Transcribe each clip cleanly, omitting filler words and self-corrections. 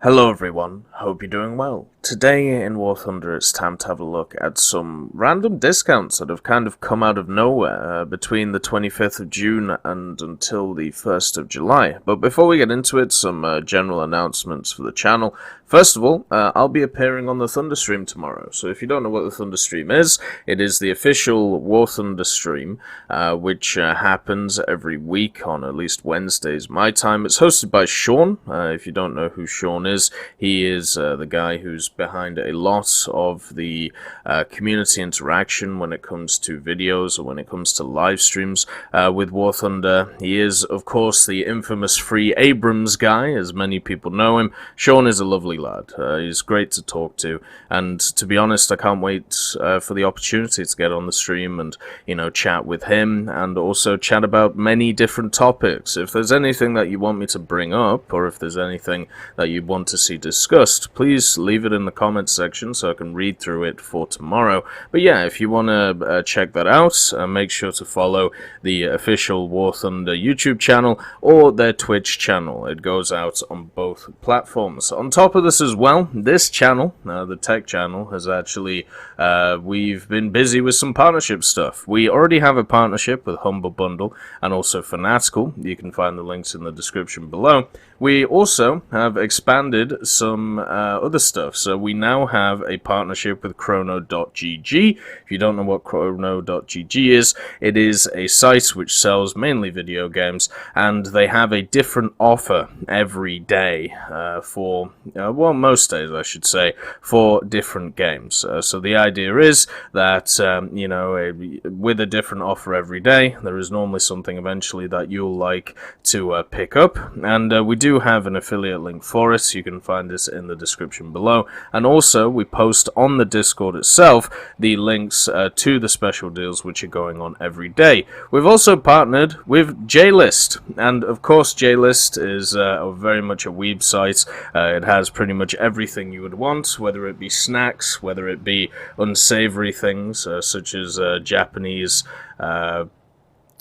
Hello everyone, hope you're doing well. Today in War Thunder it's time to have a look at some random discounts that have kind of come out of nowhere between the 25th of June and until the 1st of July. But before we get into it, some general announcements for the channel. First of all, I'll be appearing on the Thunder stream tomorrow. So if you don't know what the Thunder stream is, it is the official War Thunder stream, which happens every week on at least Wednesdays my time. It's hosted by Sean. If you don't know who Sean is, he is the guy who's behind a lot of the community interaction when it comes to videos or when it comes to live streams with War Thunder. He is, of course, the infamous Free Abrams guy, as many people know him. Sean is a lovely lad. He's great to talk to, and to be honest, I can't wait for the opportunity to get on the stream and, you know, chat with him and also chat about many different topics. If there's anything that you want me to bring up, or if there's anything that you want to see discussed, please leave it in the comments section so I can read through it for tomorrow. But yeah, if you want to check that out, make sure to follow the official War Thunder YouTube channel or their Twitch channel. It goes out on both platforms. On top of this as well, this channel, the tech channel, has actually, we've been busy with some partnership stuff. We already have a partnership with Humble Bundle and also Fanatical. You can find the links in the description below. We also have expanded some other stuff. So we now have a partnership with Chrono Gg. If you don't know what Chrono Gg is, it is a site which sells mainly video games, and they have a different offer every day for, well, most days I should say, for different games. So the idea is that, you know, with a different offer every day, there is normally something eventually that you'll like to pick up, and we do have an affiliate link for it. You can find this in the description below, and also we post on the Discord itself the links to the special deals which are going on every day. We've also partnered with JList, and of course JList is very much a weeb site. It has pretty much everything you would want, whether it be snacks, whether it be unsavory things such as Japanese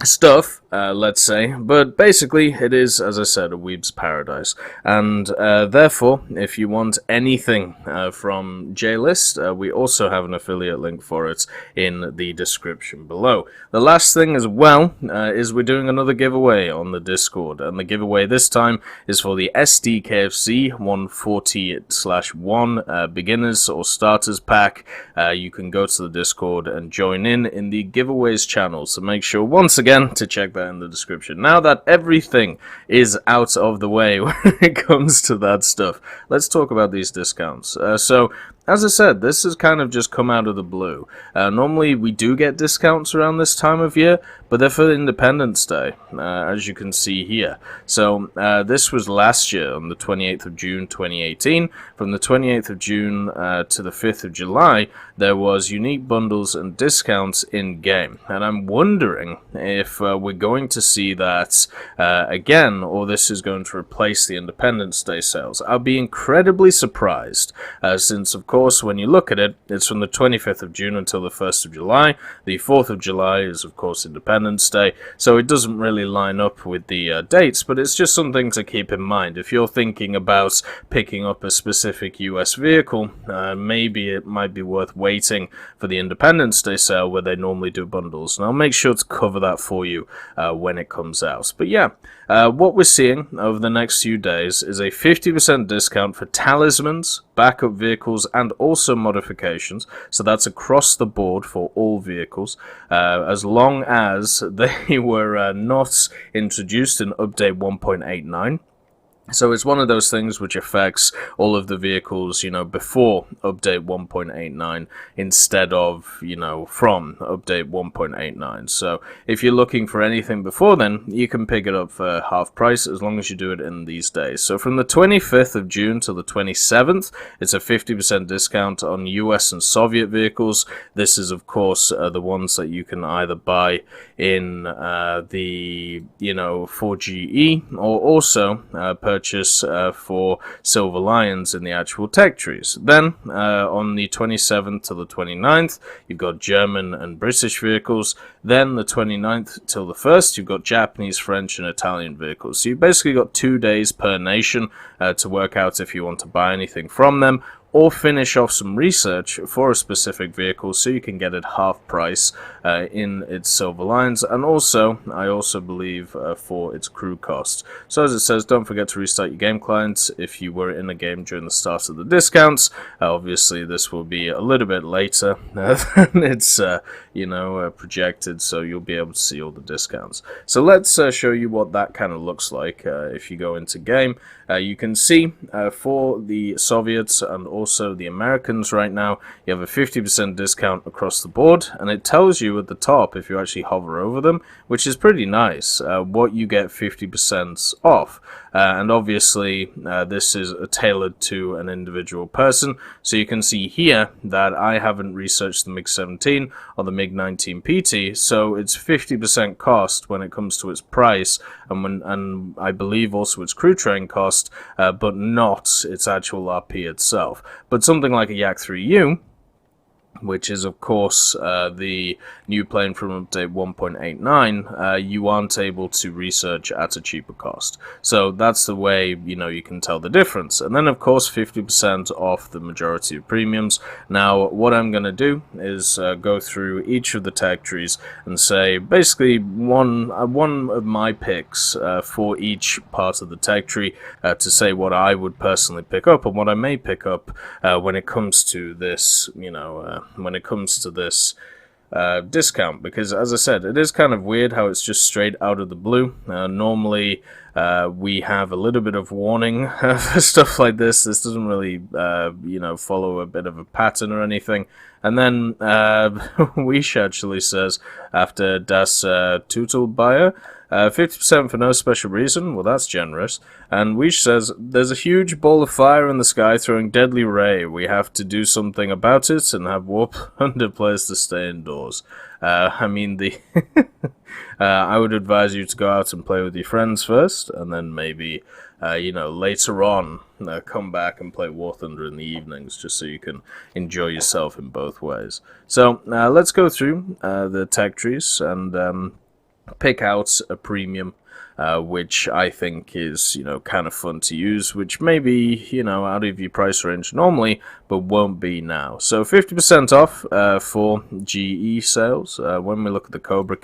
stuff, let's say, but basically it is, as I said, a weeb's paradise, and therefore if you want anything from JList, we also have an affiliate link for it in the description below. The last thing as well is we're doing another giveaway on the Discord, and the giveaway this time is for the SDKFC 140/1 beginners or starters pack. You can go to the Discord and join in the giveaways channel, so make sure once again to check that in the description. Now that everything is out of the way when it comes to that stuff, let's talk about these discounts. So as I said, this has kind of just come out of the blue. Normally we do get discounts around this time of year, but they're for Independence Day, as you can see here. So this was last year on the 28th of June 2018. From the 28th of June to the 5th of July, there was unique bundles and discounts in-game. And I'm wondering if we're going to see that again, or this is going to replace the Independence Day sales. I'll be incredibly surprised, since of course when you look at it, it's from the 25th of June until the 1st of July. The 4th of July is of course Independence Day, so it doesn't really line up with the dates, but it's just something to keep in mind. If you're thinking about picking up a specific US vehicle, maybe it might be worth waiting for the Independence Day sale where they normally do bundles, and I'll make sure to cover that for you when it comes out. But yeah, what we're seeing over the next few days is a 50% discount for talismans, backup vehicles, and also modifications. So that's across the board for all vehicles, as long as they were not introduced in update 1.89. So it's one of those things which affects all of the vehicles, you know, before update 1.89 instead of, you know, from update 1.89. So if you're looking for anything before then, you can pick it up for half price as long as you do it in these days. So from the 25th of June to the 27th, it's a 50% discount on US and Soviet vehicles. This is, of course, the ones that you can either buy in the, you know, 4GE or also purchase purchase for Silver Lions in the actual tech trees. Then, on the 27th to the 29th, you've got German and British vehicles. Then, the 29th till the 1st, you've got Japanese, French, and Italian vehicles. So you've basically got 2 days per nation to work out if you want to buy anything from them, or finish off some research for a specific vehicle so you can get it half price in its Silver Lines, and also, I also believe, for its crew cost. So as it says, don't forget to restart your game clients if you were in a game during the start of the discounts. Obviously, this will be a little bit later than it's projected, so you'll be able to see all the discounts. So let's show you what that kind of looks like if you go into game. You can see for the Soviets and also the Americans right now, you have a 50% discount across the board, and it tells you at the top, if you actually hover over them, which is pretty nice, what you get 50% off. And obviously, this is tailored to an individual person, so you can see here that I haven't researched the MiG-17 or the MiG-19 PT, so it's 50% cost when it comes to its price, and I believe also its crew train cost, but not its actual RP itself. But something like a Yak-3U, which is of course the new plane from update 1.89, you aren't able to research at a cheaper cost. So that's the way you can tell the difference. And then of course 50% off the majority of premiums. Now what I'm going to do is go through each of the tag trees and say basically one of my picks for each part of the tag tree to say what I would personally pick up and what I may pick up when it comes to this, discount, because as I said, it is kind of weird how it's just straight out of the blue. Normally we have a little bit of warning for stuff like this. This doesn't really follow a bit of a pattern or anything. And then Wish actually says, after Das Tutelbayer, 50% for no special reason. Well, that's generous. And Wish says, there's a huge ball of fire in the sky throwing deadly ray. We have to do something about it and have Warp Under players to stay indoors. I would advise you to go out and play with your friends first, and then maybe, later on, come back and play War Thunder in the evenings, just so you can enjoy yourself in both ways. So, let's go through the tech trees and pick out a premium, which I think is, kind of fun to use, which may be, out of your price range normally, but won't be now. So 50% off for GE sales. When we look at the Cobra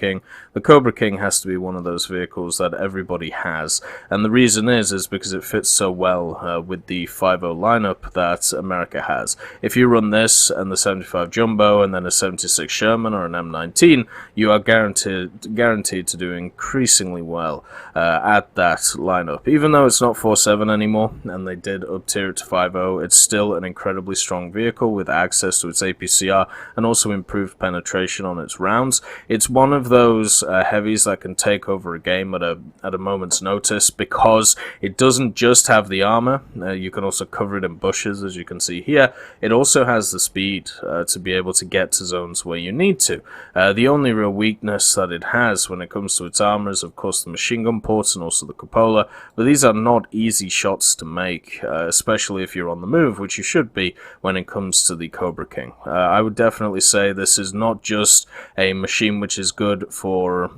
King has to be one of those vehicles that everybody has, and the reason is because it fits so well with the 5.0 lineup that America has. If you run this and the 75 Jumbo and then a 76 Sherman or an M19, you are guaranteed to do increasingly well at that lineup. Even though it's not 4.7 anymore, and they did up tier it to 5.0, it's still an incredibly strong vehicle with access to its APCR and also improved penetration on its rounds. It's one of those heavies that can take over a game at a moment's notice, because it doesn't just have the armor. You can also cover it in bushes, as you can see here. It also has the speed to be able to get to zones where you need to. The only real weakness that it has when it comes to its armor is of course the machine gun ports and also the cupola, but these are not easy shots to make, especially if you're on the move, which you should be when it comes to the Cobra King. I would definitely say this is not just a machine which is good for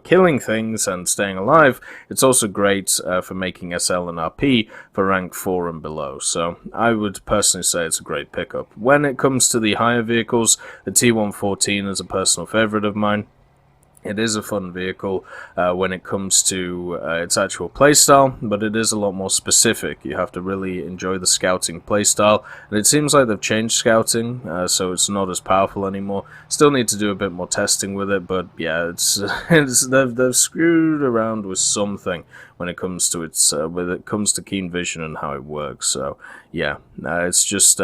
killing things and staying alive. It's also great for making SL and RP for rank 4 and below, so I would personally say it's a great pickup. When it comes to the higher vehicles, the T114 is a personal favorite of mine. It is a fun vehicle when it comes to its actual playstyle, but it is a lot more specific. You have to really enjoy the scouting playstyle, and it seems like they've changed scouting, so it's not as powerful anymore. Still need to do a bit more testing with it, but yeah, they've screwed around with something when it comes to keen vision and how it works. So yeah, it's just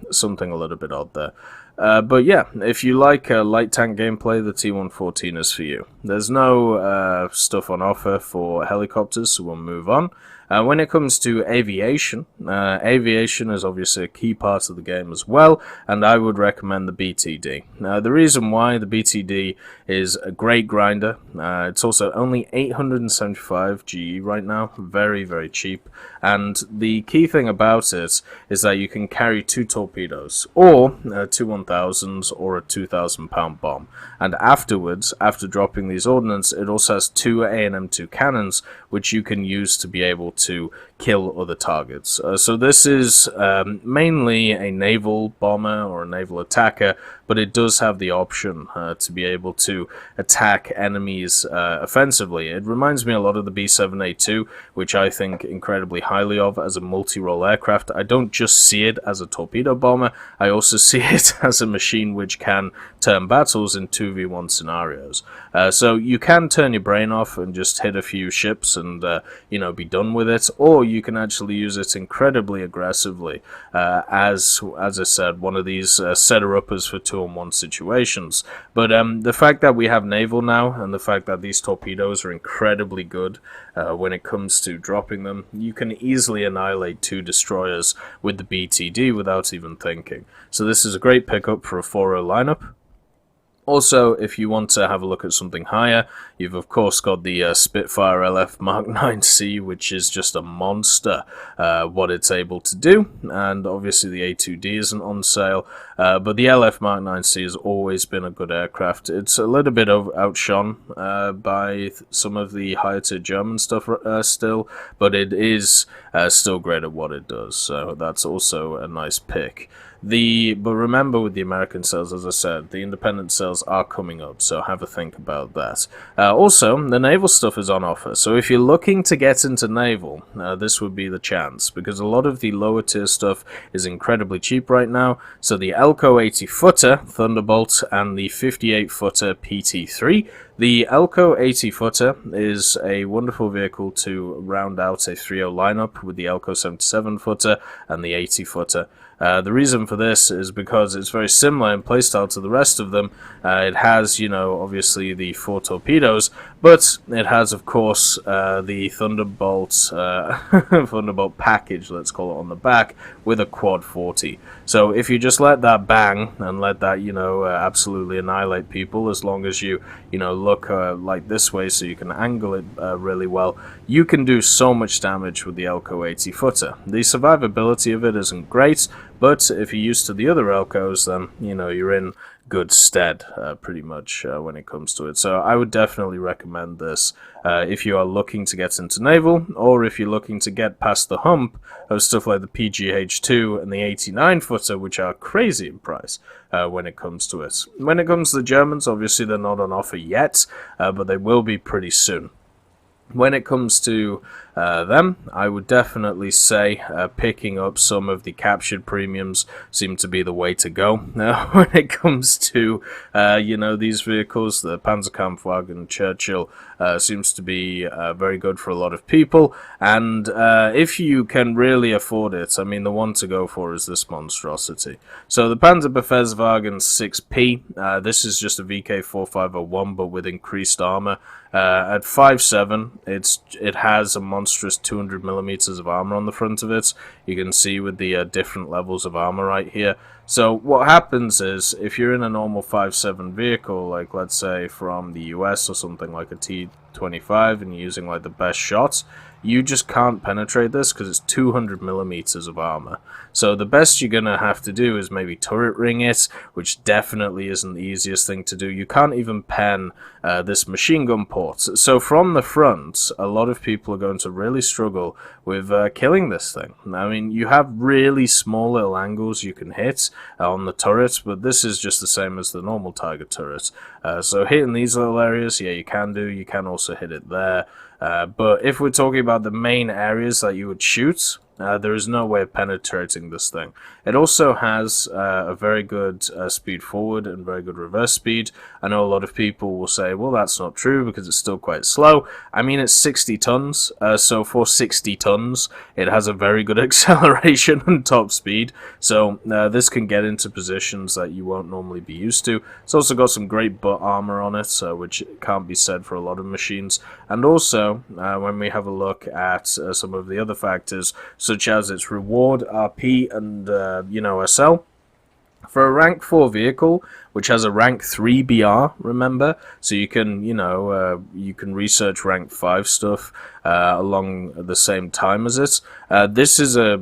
something a little bit odd there. But yeah, if you like light tank gameplay, the T114 is for you. There's no stuff on offer for helicopters, so we'll move on. When it comes to aviation, aviation is obviously a key part of the game as well, and I would recommend the BTD. The reason why the BTD is a great grinder, it's also only 875 GE right now, very, very cheap, and the key thing about it is that you can carry 2 torpedoes, or 2 1000s, or a 2,000 pound bomb, and afterwards, after dropping these ordnance, it also has 2 A&M2 cannons, which you can use to be able to kill other targets. So this is mainly a naval bomber or a naval attacker, but it does have the option to be able to attack enemies offensively. It reminds me a lot of the B-7A2, which I think incredibly highly of as a multi-role aircraft. I don't just see it as a torpedo bomber, I also see it as a machine which can turn battles in 2v1 scenarios. So you can turn your brain off and just hit a few ships and be done with it, or you can actually use it incredibly aggressively as I said, one of these setter-uppers for 2-on-1 situations. But the fact that we have naval now, and the fact that these torpedoes are incredibly good when it comes to dropping them, you can easily annihilate 2 destroyers with the BTD without even thinking. So this is a great pickup for a 4-0 lineup. Also, if you want to have a look at something higher, you've of course got the Spitfire LF Mark 9C, which is just a monster, what it's able to do, and obviously the A2D isn't on sale, but the LF Mark 9C has always been a good aircraft. It's a little bit outshone by some of the higher tier German stuff still, but it is still great at what it does, so that's also a nice pick. But remember, with the American sales, as I said, the independent sales are coming up, so have a think about that. Also, the naval stuff is on offer, so if you're looking to get into naval, this would be the chance, because a lot of the lower tier stuff is incredibly cheap right now. So the Elco 80-footer Thunderbolt and the 58-footer PT3. The Elco 80-footer is a wonderful vehicle to round out a 3-0 lineup with the Elco 77-footer and the 80-footer. The reason for this is because it's very similar in playstyle to the rest of them. It has, obviously the 4 torpedoes, but it has, of course, the Thunderbolt Thunderbolt package, let's call it, on the back with a quad 40. So if you just let that bang and let that, absolutely annihilate people, as long as you, look like this way so you can angle it really well, you can do so much damage with the Elco 80-footer. The survivability of it isn't great, but if you're used to the other Elcos, then, you're in good stead, pretty much, when it comes to it. So I would definitely recommend this if you are looking to get into naval, or if you're looking to get past the hump of stuff like the PGH2 and the 89-footer, which are crazy in price when it comes to it. When it comes to the Germans, obviously they're not on offer yet, but they will be pretty soon. When it comes to them, I would definitely say picking up some of the captured premiums seem to be the way to go. When it comes to, these vehicles, the Panzerkampfwagen Churchill seems to be very good for a lot of people, and if you can really afford it, I mean, the one to go for is this monstrosity. So the Panzerkampfwagen 6P, this is just a VK4501, but with increased armor. At 5.7, it has a monstrous 200mm of armor on the front of it. You can see with the different levels of armor right here. So what happens is, if you're in a normal 5.7 vehicle, like let's say from the US or something like a T-25, and you're using like the best shots, you just can't penetrate this because it's 200mm of armor. So the best you're gonna have to do is maybe turret ring it, which definitely isn't the easiest thing to do. You can't even pen this machine gun port. So from the front, a lot of people are going to really struggle with killing this thing. I mean, you have really small little angles you can hit on the turret, but this is just the same as the normal Tiger turret. So hitting these little areas, yeah, you can do. You can also hit it there. But if we're talking about the main areas that you would shoot, There is no way of penetrating this thing. It also has a very good speed forward and very good reverse speed. I know a lot of people will say, well, that's not true because it's still quite slow. I mean, it's 60 tons, so for 60 tons, it has a very good acceleration and top speed. So this can get into positions that you won't normally be used to. It's also got some great butt armor on it, which can't be said for a lot of machines. And also, when we have a look at some of the other factors, such as its reward, RP, and SL. For a rank 4 vehicle, which has a rank 3 BR, remember, so you can you can research rank 5 stuff along the same time as it. This is a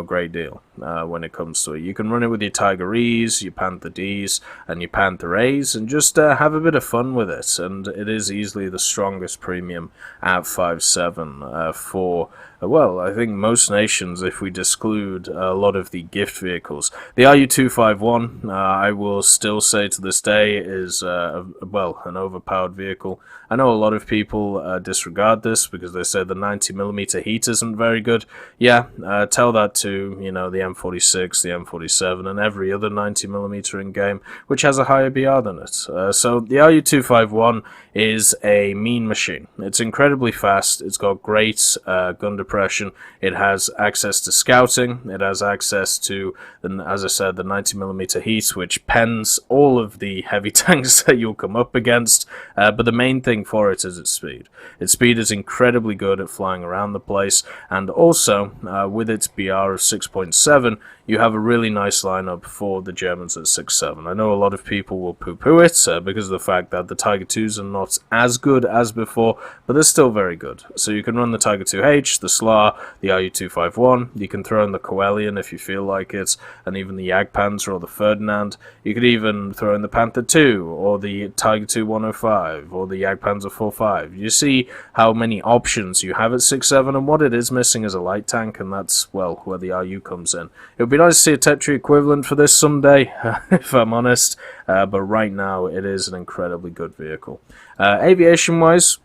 great deal when it comes to it. You can run it with your Tiger E's, your Panther D's, and your Panther A's, and just have a bit of fun with it. And it is easily the strongest premium at 5.7 for. Well, I think most nations, if we exclude a lot of the gift vehicles. The RU-251, I will still say to this day, is, an overpowered vehicle. I know a lot of people disregard this because they say the 90mm heat isn't very good. Yeah, tell that to, the M46, the M47, and every other 90mm in-game, which has a higher BR than it. So the RU-251 is a mean machine. It's incredibly fast, it's got great gun depression, it has access to scouting, it has access to, as I said, the 90mm heat, which pens all of the heavy tanks that you'll come up against, but the main thing for it is its speed. Its speed is incredibly good at flying around the place, and also, with its BR of 6.7, you have a really nice lineup for the Germans at 6.7. I know a lot of people will poo-poo it because of the fact that the Tiger 2s are not as good as before, but they're still very good. So you can run the Tiger 2H, the SLA, the RU-251, you can throw in the Coelian if you feel like it, and even the Jagdpanzer or the Ferdinand. You could even throw in the Panther 2, or the Tiger 2 105, or the Jagdpanzer 45. You see how many options you have at 6.7, and what it is missing is a light tank, and that's, well, where the RU comes in. It would be nice to see a Tetri equivalent for this someday, if I'm honest, but right now it is an incredibly good vehicle. Aviation-wise,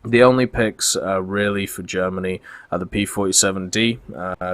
the only picks really for Germany are the P-47D,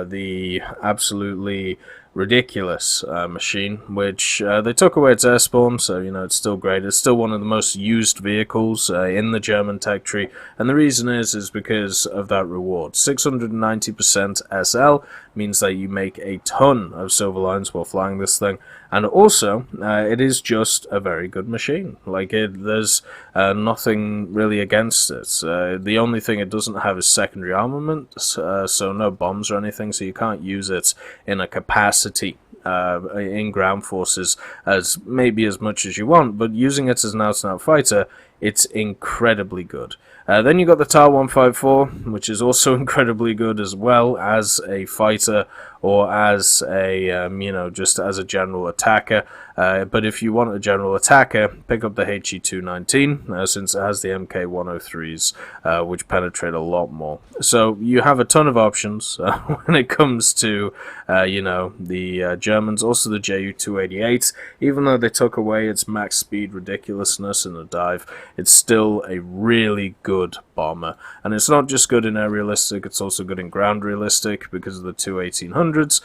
the absolutely ridiculous machine, which they took away its air spawn, so it's still great. It's still one of the most used vehicles in the German tech tree, and the reason is because of that reward. 690% SL means that you make a ton of silver lines while flying this thing, and also it is just a very good machine. There's nothing really against it. The only thing it doesn't have is secondary armament, so no bombs or anything, so you can't use it in a capacity in ground forces as much as you want, but using it as an out-and-out fighter, it's incredibly good. Then you got the TAR 154, which is also incredibly good as well as a fighter or as a, just as a general attacker. But if you want a general attacker, pick up the HE-219, since it has the MK-103s, which penetrate a lot more. So you have a ton of options when it comes to, the Germans. Also the Ju-288, even though they took away its max speed ridiculousness in the dive, it's still a really good bomber. And it's not just good in air realistic, it's also good in ground realistic because of the two 1800s.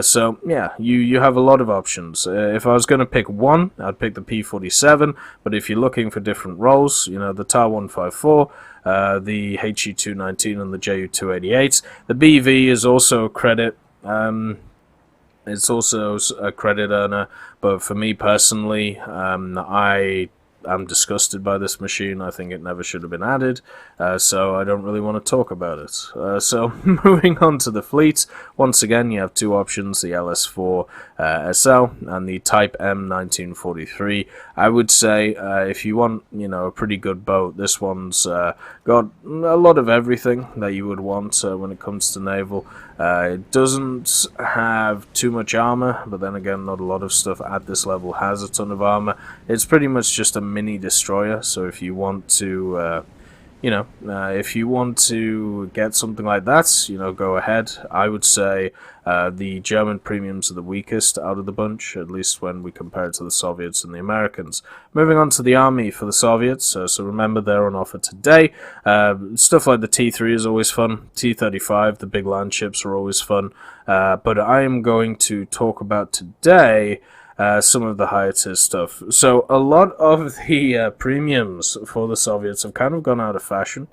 So yeah, you have a lot of options. If I was going to pick one, I'd pick the P-47, but if you're looking for different roles, the TAR 154, the HE-219 and the Ju-288. The BV is also a credit. It's also a credit earner, but for me personally, I'm disgusted by this machine. I think it never should have been added, so I don't really want to talk about it. So moving on to the fleet, once again you have two options, the LS4 SL and the Type M 1943. I would say if you want a pretty good boat, this one's got a lot of everything that you would want when it comes to naval. It doesn't have too much armor, but then again, not a lot of stuff at this level has a ton of armor. It's pretty much just a mini destroyer, so if you want to if you want to get something like that, go ahead. I would say The German premiums are the weakest out of the bunch, at least when we compare it to the Soviets and the Americans. Moving on to the army for the Soviets, so remember they're on offer today. Stuff like the T3 is always fun. T-35, the big land ships, are always fun. But I am going to talk about today some of the higher tier stuff. So a lot of the premiums for the Soviets have kind of gone out of fashion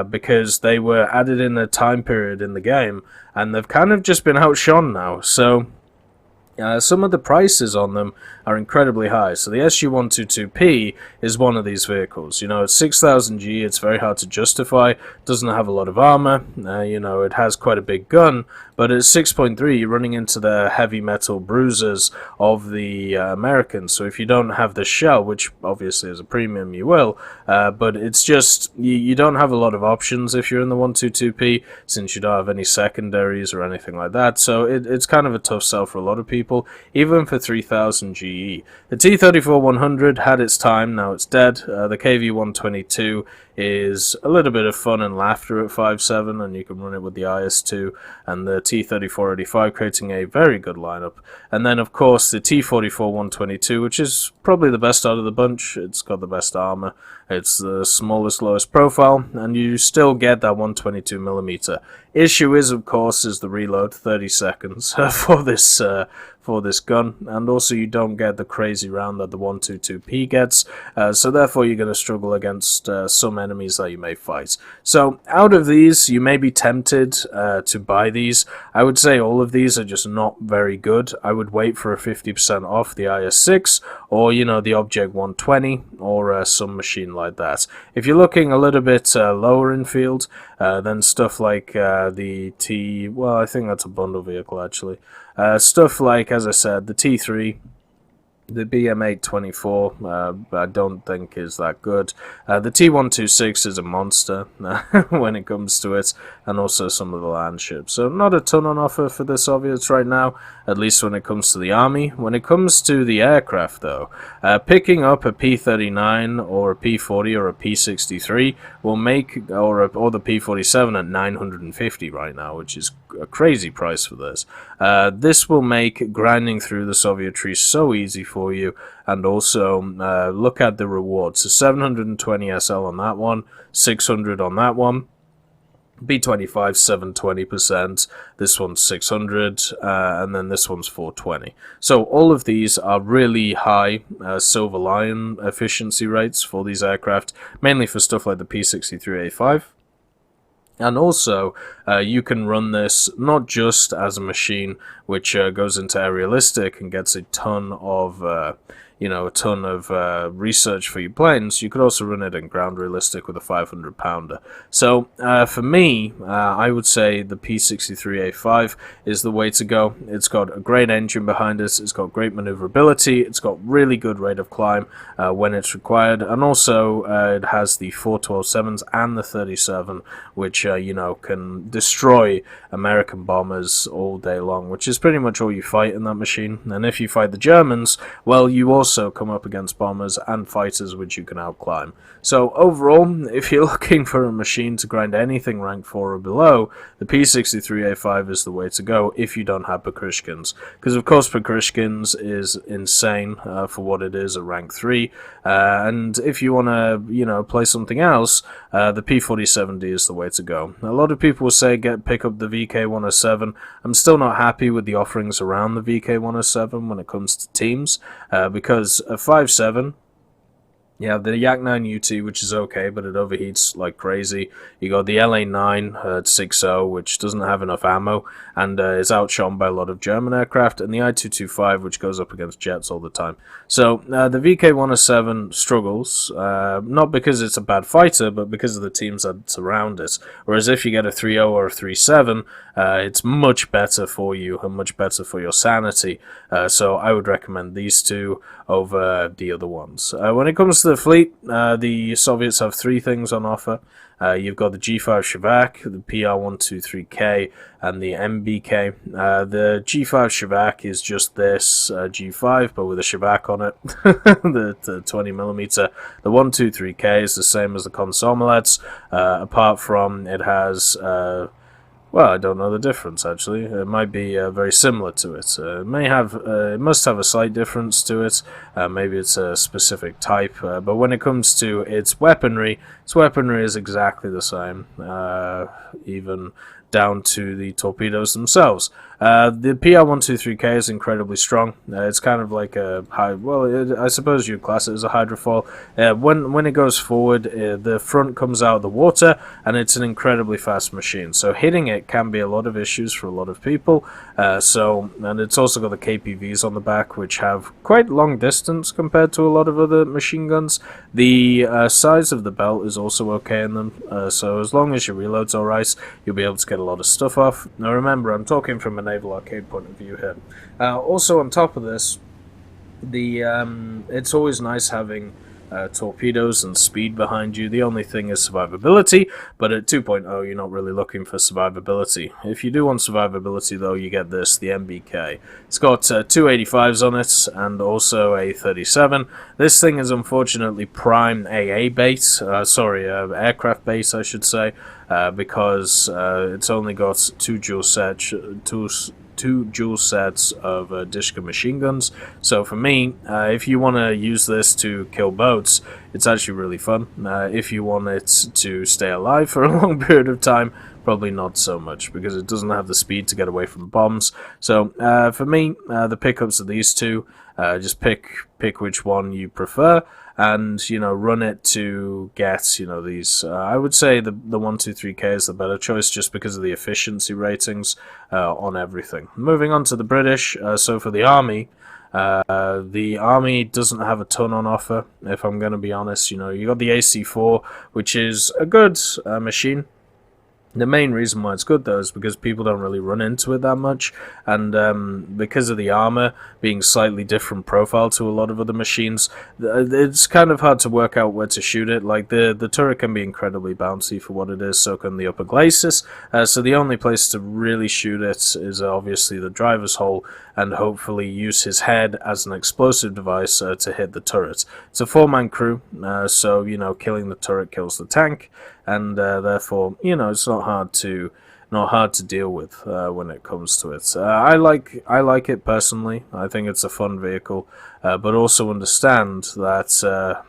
because they were added in a time period in the game, and they've kind of just been outshone now. So some of the prices on them are incredibly high. So the SU-122P is one of these vehicles. You know, it's 6,000 G, it's very hard to justify, doesn't have a lot of armor, you know, it has quite a big gun, but at 6.3 you're running into the heavy metal bruisers of the Americans. So if you don't have the shell, which obviously is a premium you will, but it's just, you don't have a lot of options if you're in the 122P, since you don't have any secondaries or anything like that. So it's kind of a tough sell for a lot of people, even for 3,000 GE. The T-34-100 had its time, now it's dead. The KV-122 is a little bit of fun and laughter at 5.7, and you can run it with the IS-2, and the T-34-85 creating a very good lineup. And then, of course, the T-44-122, which is probably the best out of the bunch. It's got the best armor, it's the smallest, lowest profile, and you still get that 122mm. Issue is, of course, is the reload, 30 seconds for this gun, and also you don't get the crazy round that the 122P gets, so therefore you're going to struggle against some enemies that you may fight. So out of these, you may be tempted to buy these. I would say all of these are just not very good. I would wait for a 50% off the IS-6, or, you know, the Object 120, or some machine like that. If you're looking a little bit lower in field, then stuff like the T, well, I think that's a bundle vehicle actually. Stuff like, as I said, the T3, the BM-824, I don't think is that good. The T-126 is a monster when it comes to it, and also some of the land ships. So not a ton on offer for the Soviets right now, at least when it comes to the army. When it comes to the aircraft, though, picking up a P-39 or a P-40 or a P-63 will make, or the P-47 at 950 right now, which is a crazy price for this. This will make grinding through the Soviet tree so easy for you, and also look at the rewards. So 720 SL on that one, 600 on that one. B25 720%, this one's 600, and then this one's 420. So all of these are really high Silver Lion efficiency rates for these aircraft, mainly for stuff like the P63A5. And also, you can run this not just as a machine which goes into aerialistic and gets a ton of research for your planes. You could also run it in ground realistic with a 500-pounder. So for me, I would say the P63A5 is the way to go. It's got a great engine behind it, it's got great maneuverability, it's got really good rate of climb when it's required, and also it has the 412-7s and the 37, which can destroy American bombers all day long, which is pretty much all you fight in that machine. And if you fight the Germans, well, you also come up against bombers and fighters which you can outclimb. So overall, if you're looking for a machine to grind anything rank 4 or below, the P63A5 is the way to go if you don't have Pakrishkins. Because of course Pakrishkins is insane for what it is at rank 3, and if you want to play something else, the P4070 is the way to go. A lot of people will say pick up the VK107. I'm still not happy with the offerings around the VK107 when it comes to teams, because a 5.7, yeah, the Yak 9 UT, which is okay, but it overheats like crazy. You got the LA9 at 6.0, which doesn't have enough ammo, and is outshone by a lot of German aircraft, and the I-225, which goes up against jets all the time. So the VK107 struggles, not because it's a bad fighter, but because of the teams that surround it. Whereas if you get a 3.0 or a 3.7, it's much better for you, and much better for your sanity. So I would recommend these two over the other ones. When it comes to the fleet, the Soviets have 3 things on offer. You've got the G5 Shevak, the PR123K, and the MBK. The G5 Shevak is just this G5, but with a Shevak on it, the 20mm. The 123K is the same as the Komsomolets, apart from it has Well, I don't know the difference actually. It might be very similar to it. It must have a slight difference to it. Maybe it's a specific type. But when it comes to its weaponry is exactly the same. Even down to the torpedoes themselves. The PR-123K is incredibly strong. It's kind of like a I suppose you'd class it as a hydrofoil. When it goes forward, the front comes out of the water, and it's an incredibly fast machine. So hitting it can be a lot of issues for a lot of people. And it's also got the KPVs on the back, which have quite long distance compared to a lot of other machine guns. The size of the belt is also okay in them. So as long as your reload's alright, you'll be able to get a lot of stuff off. Now remember, I'm talking from a naval arcade point of view here. Also on top of this, it's always nice having torpedoes and speed behind you. The only thing is survivability, but at 2.0 you're not really looking for survivability. If you do want survivability though, you get this, the MBK. It's got 285s on it and also a 37. This thing is unfortunately prime AA bait, aircraft bait I should say, because it's only got two dual sets of Dishka machine guns. So for me, if you want to use this to kill boats, it's actually really fun. If you want it to stay alive for a long period of time, probably not so much, because it doesn't have the speed to get away from bombs. So for me, the pickups of these two, just pick which one you prefer, and run it to get these. I would say the 123K is the better choice, just because of the efficiency ratings on everything. Moving on to the British, so for the army doesn't have a ton on offer, if I'm going to be honest. You got the AC4, which is a good machine. The main reason why it's good, though, is because people don't really run into it that much, and because of the armor being slightly different profile to a lot of other machines, it's kind of hard to work out where to shoot it. Like, the turret can be incredibly bouncy for what it is, so can the upper glacis, so the only place to really shoot it is obviously the driver's hole, and hopefully use his head as an explosive device to hit the turret. It's a 4-man crew, so killing the turret kills the tank, and therefore it's not hard to deal with when it comes to it. I like it personally. I think it's a fun vehicle, but also understand that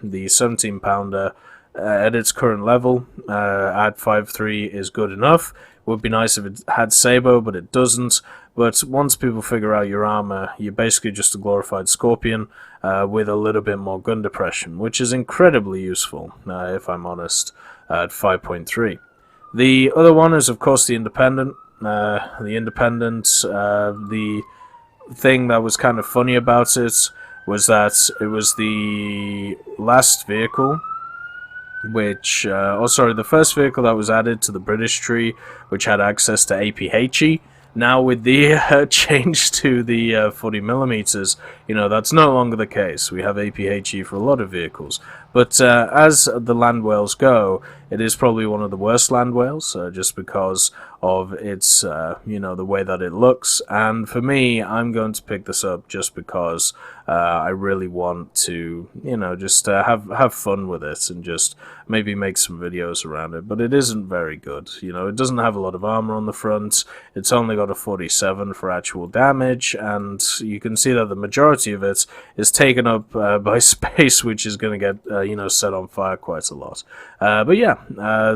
the 17-pounder at its current level at 5.3 is good enough. Would be nice if it had Sabo, but it doesn't. But once people figure out your armor, you're basically just a glorified Scorpion with a little bit more gun depression, which is incredibly useful, if I'm honest, at 5.3. The other one is, of course, the Independent. The thing that was kind of funny about it was that it was the last vehicle the first vehicle that was added to the British tree, which had access to APHE. Now with the change to the 40mm, that's no longer the case. We have APHE for a lot of vehicles. But as the land whales go, it is probably one of the worst land whales, just because of its, the way that it looks. And for me, I'm going to pick this up just because I really want to, just have fun with it and just maybe make some videos around it. But it isn't very good. It doesn't have a lot of armor on the front. It's only got a 47 for actual damage, and you can see that the majority of it is taken up by space, which is going to get set on fire quite a lot. But yeah,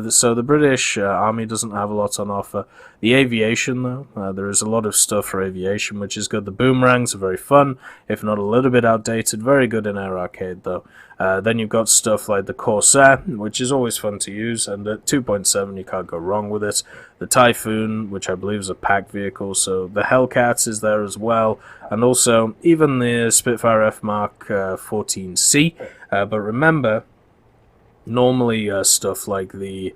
so the British Army doesn't have a lot on offer. The aviation, though, there is a lot of stuff for aviation, which is good. The boomerangs are very fun, if not a little bit outdated. Very good in Air Arcade, though. Then you've got stuff like the Corsair, which is always fun to use, and at 2.7 you can't go wrong with it. The Typhoon, which I believe is a pack vehicle, so the Hellcat is there as well, and also even the Spitfire F Mark 14C. But remember, normally stuff like the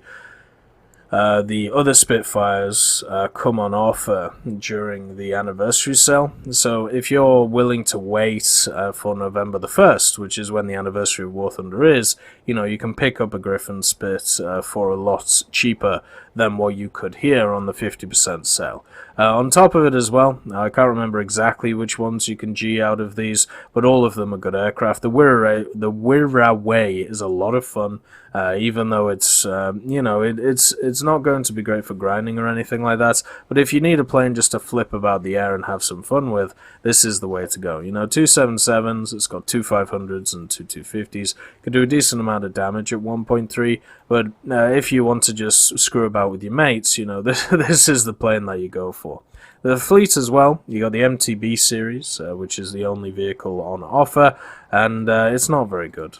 other Spitfires come on offer during the anniversary sale. So if you're willing to wait for November the 1st, which is when the anniversary of War Thunder is, you can pick up a Griffin Spit for a lot cheaper than what you could here on the 50% sale. On top of it as well, I can't remember exactly which ones you can G out of these, but all of them are good aircraft. The Wirraway is a lot of fun, even though it's it's not going to be great for grinding or anything like that, but if you need a plane just to flip about the air and have some fun with, this is the way to go. You know, 277s, it's got two 500s and two 250s, can do a decent amount of damage at 1.3, but if you want to just screw about with your mates, you know, this is the plane that you go for. The fleet as well, you got the MTB series, which is the only vehicle on offer, and it's not very good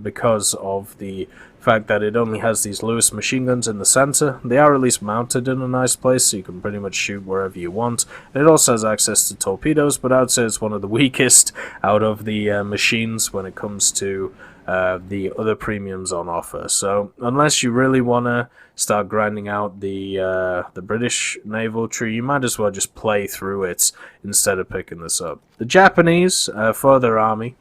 because of the fact that it only has these Lewis machine guns in the center. They are at least mounted in a nice place, so you can pretty much shoot wherever you want. It also has access to torpedoes, but I would say it's one of the weakest out of the machines when it comes to the other premiums on offer. So unless you really want to start grinding out the British naval tree, you might as well just play through it instead of picking this up. The Japanese, for their army,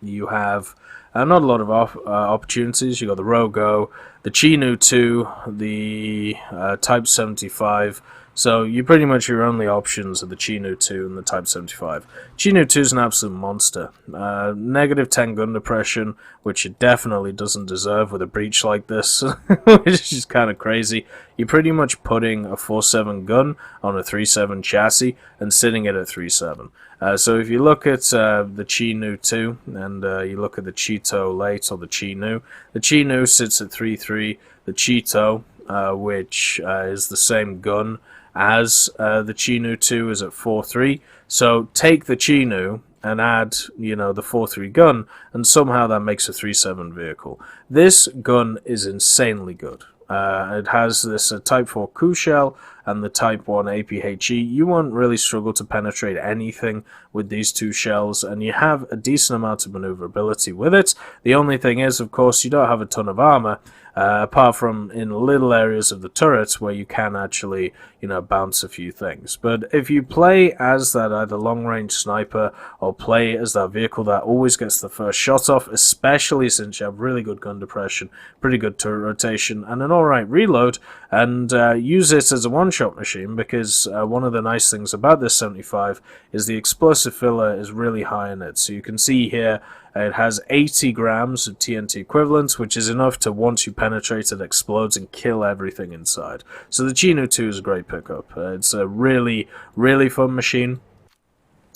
you have not a lot of opportunities. You got the Rogo, the Chinu 2, the Type 75. So you pretty much your only options are the Chinu 2 and the Type 75. Chinu 2 is an absolute monster. Negative 10 gun depression, which it definitely doesn't deserve with a breach like this, which is kind of crazy. You're pretty much putting a 4.7 gun on a 3.7 chassis and sitting it at 3.7. So if you look at the Chinu 2 and you look at the Cheeto late or the Chinu sits at 3.3. The Cheeto, which is the same gun as the Chinu 2, is at 4.3. So take the Chinu and add, you know, the 4.3 gun, and somehow that makes a 3.7 vehicle. This gun is insanely good. It has this Type 4 Ku shell and the Type 1 APHE. You won't really struggle to penetrate anything with these two shells, and you have a decent amount of maneuverability with it. The only thing is, of course, you don't have a ton of armor, apart from in little areas of the turret where you can actually, you know, bounce a few things. But if you play as that either long-range sniper or play as that vehicle that always gets the first shot off, especially since you have really good gun depression, pretty good turret rotation, and an alright reload, and use it as a one-shot machine, because one of the nice things about this 75 is the explosive filler is really high in it. So you can see here it has 80 grams of TNT equivalents, which is enough to, once you penetrate it, explodes and kill everything inside. So the Chinu 2 is a great pickup. It's a really, really fun machine.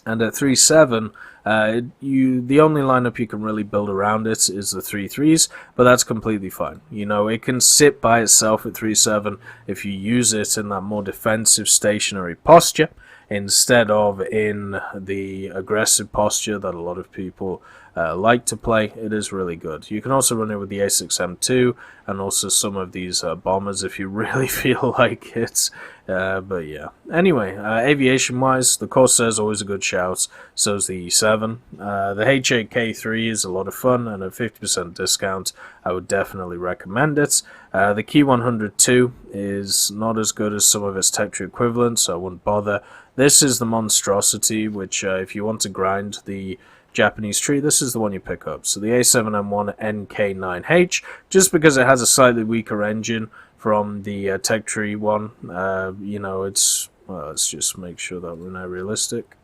And at 3.7, the only lineup you can really build around it is the 3.3s, but that's completely fine. You know, it can sit by itself at 3.7 if you use it in that more defensive stationary posture, instead of in the aggressive posture that a lot of people like to play. It is really good. You can also run it with the A6M2 and also some of these bombers if you really feel like it. But yeah. Anyway, aviation-wise, the Corsair is always a good shout. So is the E7. The H8K3 is a lot of fun, and at 50% discount, I would definitely recommend it. The Key 102 is not as good as some of its tech tree equivalents, so I wouldn't bother. This is the monstrosity, which if you want to grind the Japanese tree, this is the one you pick up. So the A7M1 NK9H, just because it has a slightly weaker engine from the tech tree one, you know, it's, well, let's just make sure that we're now realistic.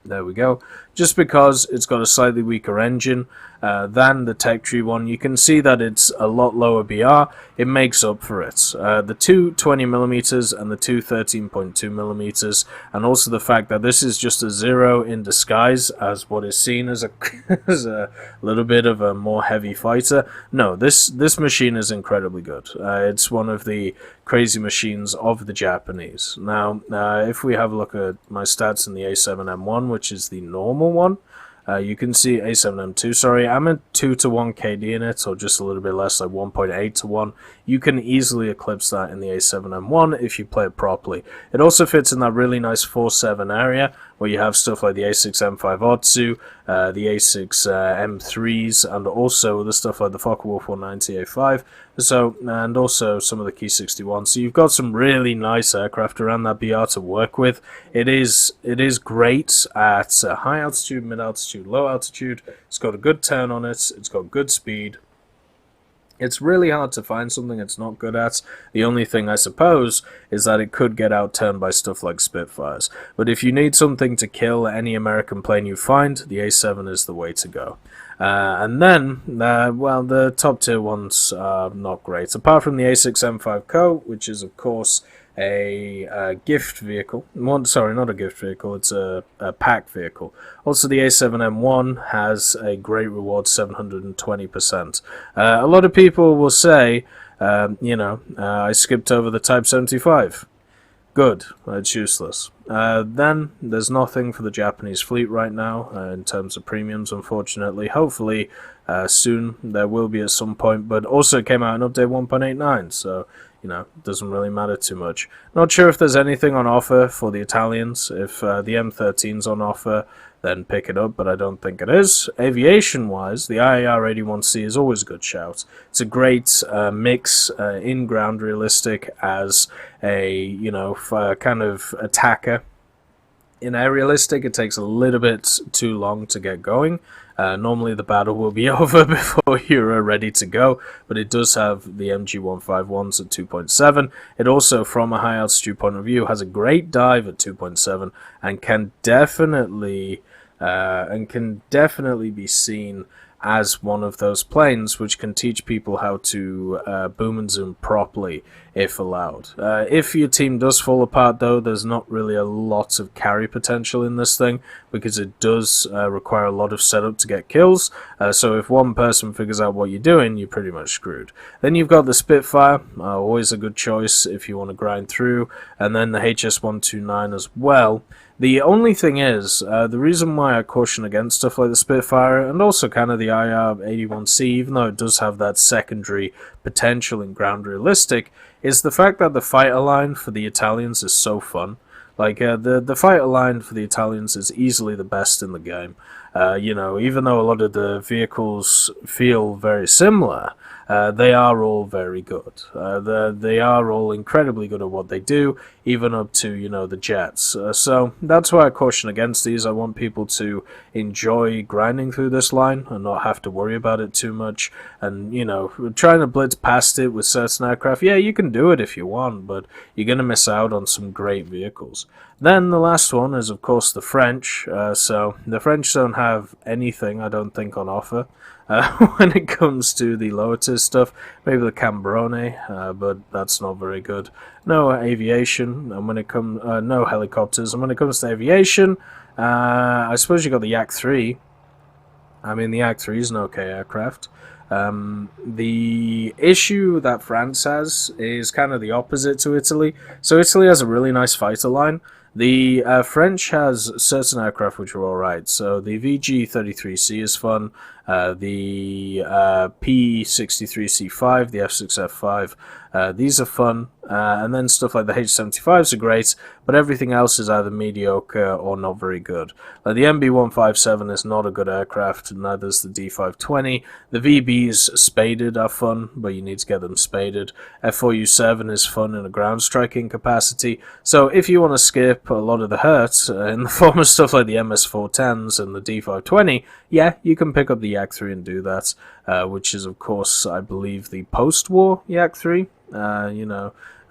There we go. Just because it's got a slightly weaker engine than the tech tree one, you can see that it's a lot lower BR. It makes up for it. The two 20mm and the two 13.2mm, and also the fact that this is just a 0 in disguise as what is seen as a, as a little bit of a more heavy fighter. No, this machine is incredibly good. It's one of the crazy machines of the Japanese. Now, if we have a look at my stats in the A7M1, which is the normal one, you can see A7M2, sorry, I'm at 2 to 1 KD in it, or just a little bit less, like 1.8 to 1. You can easily eclipse that in the A7M1 if you play it properly. It also fits in that really nice 4.7 area, where you have stuff like the A6M5 Otsu, the A6 M3s, and also the stuff like the Focke-Wulf 190A5, so, and also some of the Key 61. So you've got some really nice aircraft around that BR to work with. It is great at high altitude, mid altitude, low altitude. It's got a good turn on it. It's got good speed. It's really hard to find something it's not good at. The only thing, I suppose, is that it could get outturned by stuff like Spitfires. But if you need something to kill any American plane you find, the A7 is the way to go. And then, well, the top tier ones are not great. Apart from the A6M5 Co, which is, of course, a gift vehicle. Sorry, not a gift vehicle, it's a pack vehicle. Also, the A7M1 has a great reward, 720%. A lot of people will say, I skipped over the Type 75. Good, it's useless. Then, there's nothing for the Japanese fleet right now in terms of premiums, unfortunately. Hopefully, soon there will be at some point, but also it came out in update 1.89, so it doesn't really matter too much. Not sure if there's anything on offer for the Italians. If the M13's on offer, then pick it up, but I don't think it is. Aviation-wise, the IAR-81C is always a good shout. It's a great mix in ground realistic as a, kind of attacker. In air realistic, it takes a little bit too long to get going. Normally the battle will be over before you're ready to go, but it does have the MG151s at 2.7. It also, from a high altitude point of view, has a great dive at 2.7 and can definitely be seen as one of those planes which can teach people how to boom and zoom properly if allowed. If your team does fall apart though, there's not really a lot of carry potential in this thing because it does require a lot of setup to get kills, so if one person figures out what you're doing, you're pretty much screwed. Then you've got the Spitfire, always a good choice if you want to grind through, and then the HS-129 as well. The only thing is, the reason why I caution against stuff like the Spitfire, and also kind of the IR-81C, even though it does have that secondary potential in ground realistic, is the fact that the fighter line for the Italians is so fun. Like, the fighter line for the Italians is easily the best in the game. Even though a lot of the vehicles feel very similar, they are all very good. They are all incredibly good at what they do, even up to, the jets. So that's why I caution against these. I want people to enjoy grinding through this line and not have to worry about it too much. And, trying to blitz past it with certain aircraft, yeah, you can do it if you want, but you're going to miss out on some great vehicles. Then the last one is, of course, the French. So the French don't have anything, I don't think, on offer. When it comes to the lower tier stuff, maybe the Cambrone, but that's not very good. No aviation, and when it comes, no helicopters, and when it comes to aviation, I suppose you got the Yak-3. I mean, the Yak-3 is an okay aircraft. The issue that France has is kind of the opposite to Italy. So Italy has a really nice fighter line. The French has certain aircraft which are alright. So the VG-33C is fun. The P-63C5, the F6F5, these are fun. And then stuff like the H-75s are great, but everything else is either mediocre or not very good. The MB-157 is not a good aircraft, neither is the D-520. The VBs spaded are fun, but you need to get them spaded. F4U7 is fun in a ground striking capacity. So if you want to skip a lot of the hurt in the form of stuff like the MS-410s and the D-520, yeah, you can pick up the Yak-3 and do that, which is, of course, I believe, the post-war Yak-3.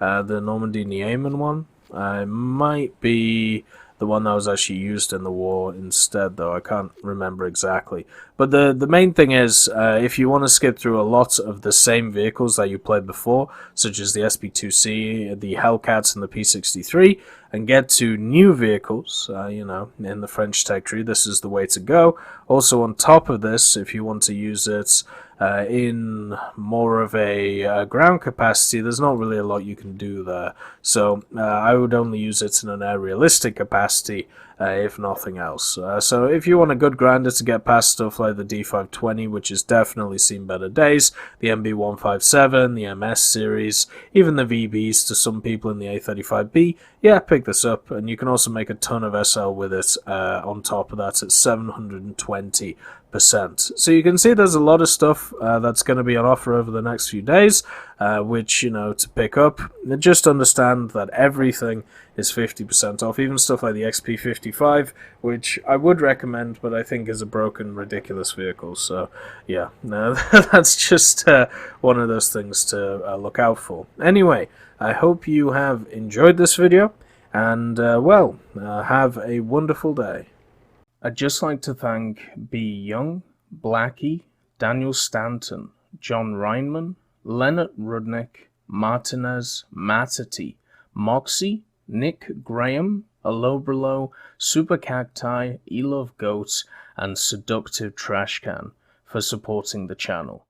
The Normandy Niemen one. It might be the one that was actually used in the war instead, though I can't remember exactly. But the main thing is, if you want to skip through a lot of the same vehicles that you played before, such as the SB2C, the Hellcats, and the P63, and get to new vehicles, in the French tech tree, this is the way to go. Also, on top of this, if you want to use it in more of a ground capacity, there's not really a lot you can do there. So I would only use it in an air realistic capacity, if nothing else. So if you want a good grinder to get past stuff like the D520, which has definitely seen better days, the MB157, the MS series, even the VBs to some people in the A35B, yeah, pick this up, and you can also make a ton of SL with it on top of that at 720%. So you can see there's a lot of stuff that's going to be on offer over the next few days. which, to pick up. Just understand that everything is 50% off, even stuff like the XP55, which I would recommend, but I think is a broken, ridiculous vehicle. So, yeah, no, that's just one of those things to look out for. Anyway, I hope you have enjoyed this video, and, have a wonderful day. I'd just like to thank B. Young, Blackie, Daniel Stanton, John Reinman, Leonard Rudnick, Martinez, Matati, Moxie, Nick Graham, Alobrilo, Super Cacti, Elove Goats, and Seductive Trashcan for supporting the channel.